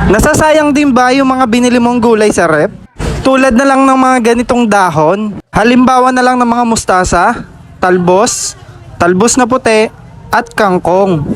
Nasasayang din ba yung mga binili mong gulay sa rep? Tulad na lang ng mga ganitong dahon. Halimbawa na lang ng mga mustasa, talbos, talbos na puti, at kangkong.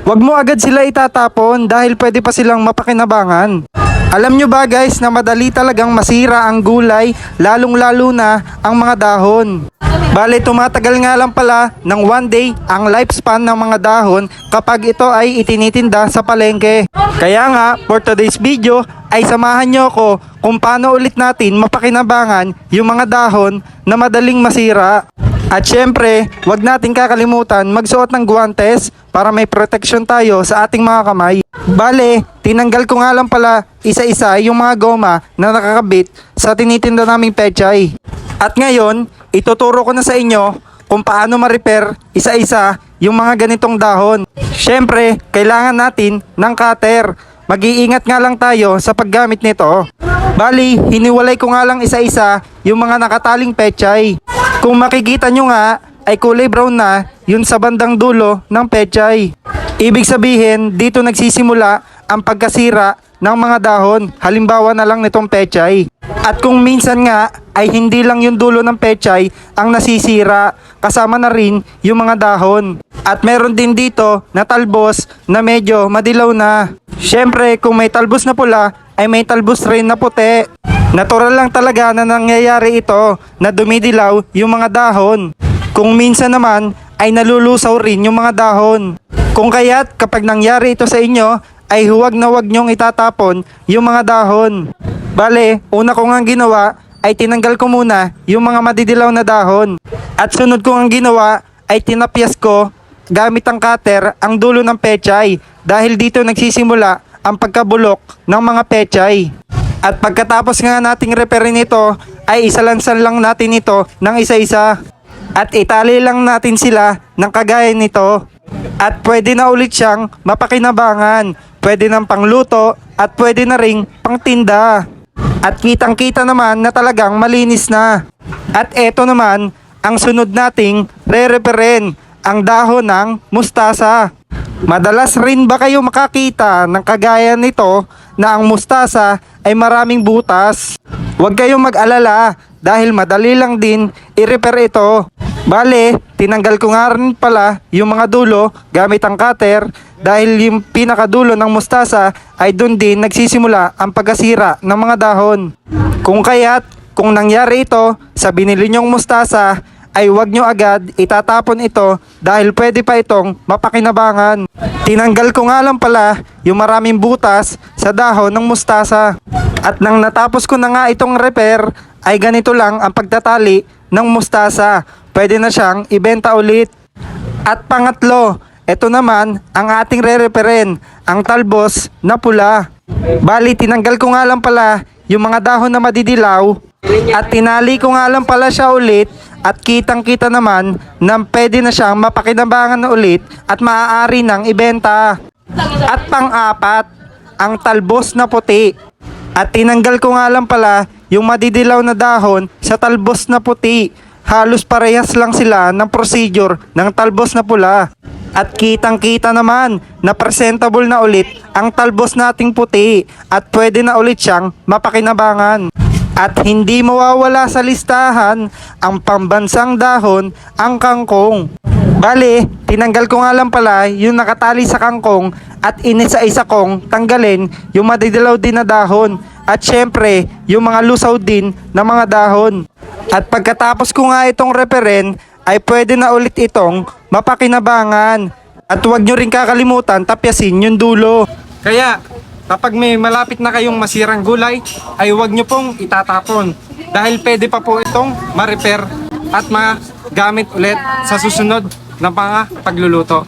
Huwag mo agad sila itatapon dahil pwede pa silang mapakinabangan. Alam nyo ba guys na madali talagang masira ang gulay, lalong lalo na ang mga dahon. Bale, tumatagal nga lang pala ng 1 day ang lifespan ng mga dahon kapag ito ay itinitinda sa palengke. Kaya nga, for today's video ay samahan nyo ako kung paano ulit natin mapakinabangan yung mga dahon na madaling masira. At syempre, wag natin kakalimutan magsuot ng guwantes para may protection tayo sa ating mga kamay. Bale, tinanggal ko nga lang pala isa-isa yung mga goma na nakakabit sa tinitinda naming pechay. At ngayon, ituturo ko na sa inyo kung paano ma-repair isa-isa yung mga ganitong dahon. Syempre, kailangan natin ng cutter. Mag-iingat nga lang tayo sa paggamit nito. Bali, hiniwalay ko nga lang isa-isa yung mga nakataling pechay. Kung makikita nyo nga, ay kulay brown na yun sa bandang dulo ng pechay. Ibig sabihin, dito nagsisimula ang pagkasira ng mga dahon. Halimbawa na lang nitong pechay. At kung minsan nga, ay hindi lang yung dulo ng pechay ang nasisira. Kasama na rin yung mga dahon. At meron din dito na talbos na medyo madilaw na. Syempre, kung may talbos na pula, ay may talbos rin na puti. Natural lang talaga na nangyayari ito na dumidilaw yung mga dahon. Kung minsan naman ay nalulusaw rin yung mga dahon. Kung kaya't kapag nangyari ito sa inyo ay huwag na huwag nyong itatapon yung mga dahon. Bale, una ko nga ginawa ay tinanggal ko muna yung mga madidilaw na dahon. At sunod ko nga ginawa ay tinapyas ko gamit ang cutter ang dulo ng pechay dahil dito nagsisimula ang pagkabulok ng mga pechay. At pagkatapos nga nating repairin ito, ay isalansan lang natin ito ng isa-isa. At itali lang natin sila ng kagaya nito. At pwede na ulit siyang mapakinabangan. Pwede ng pangluto at pwede na ring pangtinda. At kitang-kita naman na talagang malinis na. At eto naman, ang sunod nating re-repairin, ang dahon ng mustasa. Madalas rin ba kayo makakita ng kagaya nito na ang mustasa ay maraming butas? Huwag kayong mag-alala dahil madali lang din i-repair ito. Bale, tinanggal ko nga rin pala yung mga dulo gamit ang cutter dahil yung pinakadulo ng mustasa ay doon din nagsisimula ang pagkasira ng mga dahon. Kung kaya't, kung nangyari ito sa binili nyong mustasa, ay huwag nyo agad itatapon ito dahil pwede pa itong mapakinabangan. Tinanggal ko nga lang pala yung maraming butas sa dahon ng mustasa. At nang natapos ko na nga itong repair, ay ganito lang ang pagtatali ng mustasa. Pwede na siyang ibenta ulit. At pangatlo, ito naman ang ating re-repairin, ang talbos na pula. Bali, tinanggal ko nga lang pala yung mga dahon na madidilaw at tinali ko nga lang pala siya ulit. At kitang-kita naman na pwede na siyang mapakinabangan na ulit at maaari nang ibenta. At pang-apat, ang talbos na puti. At tinanggal ko nga lang pala yung madidilaw na dahon sa talbos na puti. Halos parehas lang sila ng procedure ng talbos na pula. At kitang-kita naman na presentable na ulit ang talbos nating puti at pwede na ulit siyang mapakinabangan. At hindi mawawala sa listahan ang pambansang dahon, ang kangkong. Bale, tinanggal ko nga lang pala yung nakatali sa kangkong at inisa-isa kong tanggalin yung madidilaw din na dahon. At syempre, yung mga lusaw din na mga dahon. At pagkatapos ko nga itong repairin, ay pwede na ulit itong mapakinabangan. At huwag nyo rin kakalimutan tapyasin yung dulo. Kaya, kapag may malapit na kayong masirang gulay, ay huwag nyo pong itatapon. Dahil pwede pa po itong ma-repair at magamit ulit sa susunod na mga pagluluto.